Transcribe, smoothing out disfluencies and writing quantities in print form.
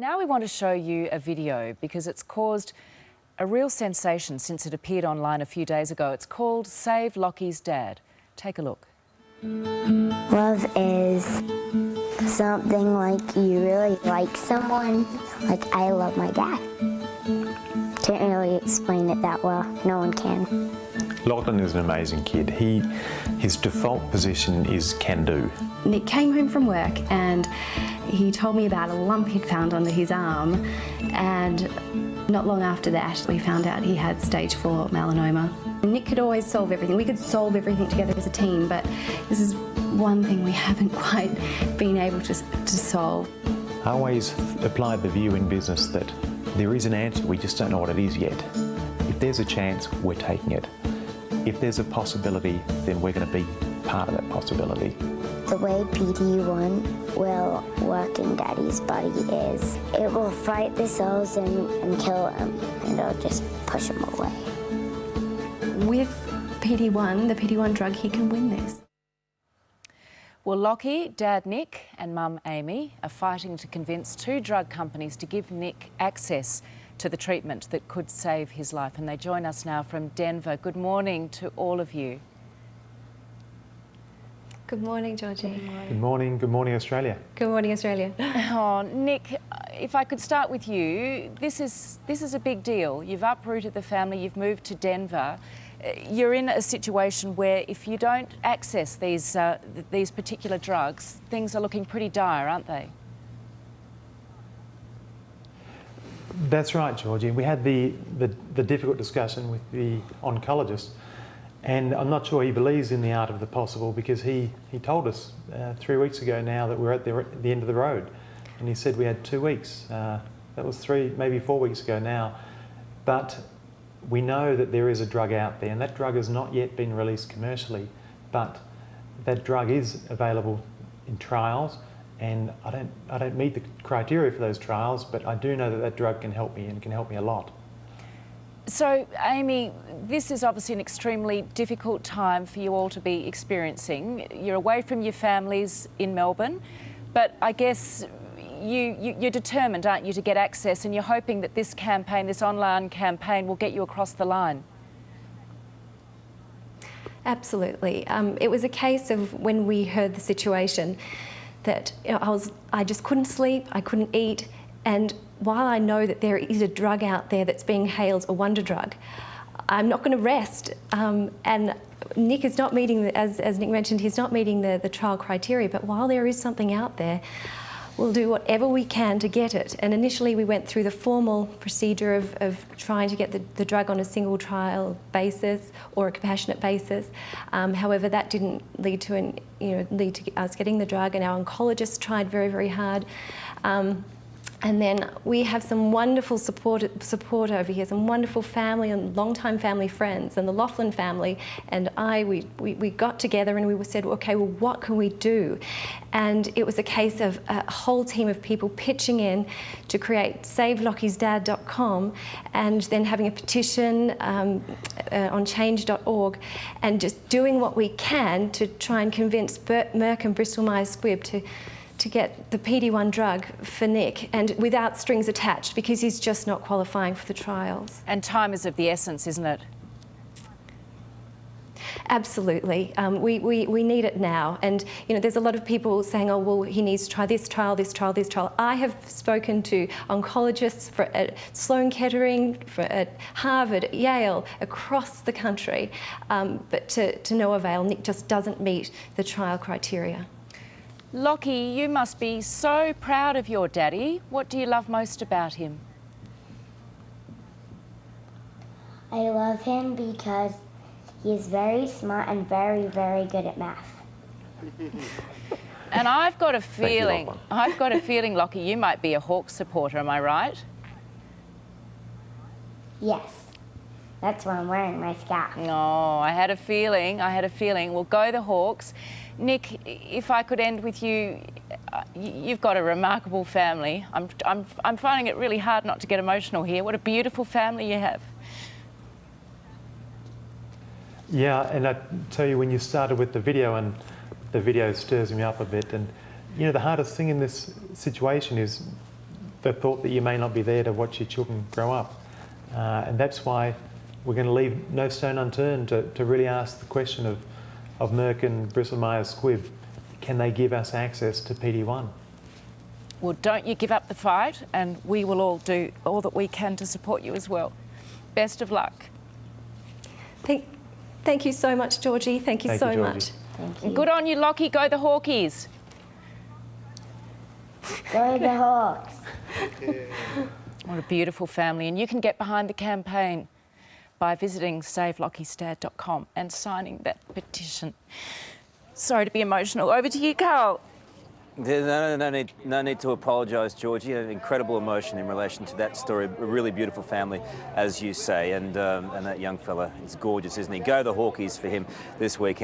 Now we want to show you a video because it's caused a real sensation since it appeared online a few days ago. It's called Save Locky's Dad. Take a look. Love is something like you really like someone. Like, I love my dad. Can't really explain it that well. No one can. Lachlan is an amazing kid. His default position is can-do. Nick came home from work and he told me about a lump he'd found under his arm, and not long after that we found out he had stage 4 melanoma. Nick could always solve everything. We could solve everything together as a team, but this is one thing we haven't quite been able to solve. I always applied the view in business that there is an answer, we just don't know what it is yet. If there's a chance, we're taking it. If there's a possibility, then we're going to be part of that possibility. The way PD1 will work in Daddy's body is it will fight the cells and kill them, and it'll just push them away. With PD1, the PD1 drug, he can win this. Well, Locky, Dad Nick and Mum Amy are fighting to convince 2 drug companies to give Nick access to the treatment that could save his life. And they join us now from Denver. Good morning to all of you. Good morning, Georgie. Good morning. Good morning, Australia. Good morning, Australia. Oh, Nick, if I could start with you, this is a big deal. You've uprooted the family, you've moved to Denver. You're in a situation where if you don't access these particular drugs, things are looking pretty dire, aren't they? That's right, Georgie. We had the difficult discussion with the oncologist, and I'm not sure he believes in the art of the possible, because he told us 3 weeks ago now that we're at the end of the road, and he said we had 2 weeks. That was 3, maybe 4 weeks ago now. But we know that there is a drug out there, and that drug has not yet been released commercially, but that drug is available in trials, and I don't meet the criteria for those trials, but I do know that that drug can help me, and can help me a lot. So, Amy, this is obviously an extremely difficult time for you all to be experiencing. You're away from your families in Melbourne, but I guess you're determined, aren't you, to get access, and you're hoping that this campaign, this online campaign, will get you across the line. Absolutely. It was a case of when we heard the situation that I just couldn't sleep, I couldn't eat, and while I know that there is a drug out there that's being hailed a wonder drug, I'm not going to rest. And Nick is not meeting, as Nick mentioned, he's not meeting the trial criteria, but while there is something out there, we'll do whatever we can to get it. And initially we went through the formal procedure of trying to get the drug on a single trial basis or a compassionate basis. However, that didn't lead to us getting the drug, and our oncologist tried very, very hard. And then we have some wonderful support over here, some wonderful family and long-time family friends, and the Loughlin family and we got together and we said, okay, well, what can we do? And it was a case of a whole team of people pitching in to create savelockysdad.com, and then having a petition on change.org, and just doing what we can to try and convince Merck and Bristol Myers Squibb to get the PD1 drug for Nick, and without strings attached, because he's just not qualifying for the trials. And time is of the essence, isn't it? Absolutely. We need it now. And there's a lot of people saying, oh, well, he needs to try this trial, this trial, this trial. I have spoken to oncologists at Sloan Kettering, at Harvard, Yale, across the country, but to no avail. Nick just doesn't meet the trial criteria. Locky, you must be so proud of your daddy. What do you love most about him? I love him because he's very smart and very, very good at math. And I've got a feeling, Locky, you might be a Hawks supporter, am I right? Yes. That's why I'm wearing my scarf. Oh, I had a feeling. Well, go the Hawks. Nick, if I could end with you, you've got a remarkable family. I'm finding it really hard not to get emotional here. What a beautiful family you have. Yeah, and I tell you, when you started with the video, and the video stirs me up a bit, and the hardest thing in this situation is the thought that you may not be there to watch your children grow up. And that's why we're going to leave no stone unturned to really ask the question of Merck and Bristol-Myers Squibb, can they give us access to PD-1? Well, don't you give up the fight, and we will all do all that we can to support you as well. Best of luck. Thank you so much, Georgie. Thank you so much. And good on you, Locky. Go the Hawkies. Go the Hawks. What a beautiful family. And you can get behind the campaign by visiting savelockysdad.com and signing that petition. Sorry to be emotional. Over to you, Carl. No need to apologise, Georgie. An incredible emotion in relation to that story. A really beautiful family, as you say, and that young fella is gorgeous, isn't he? Go the Hawkies for him this weekend.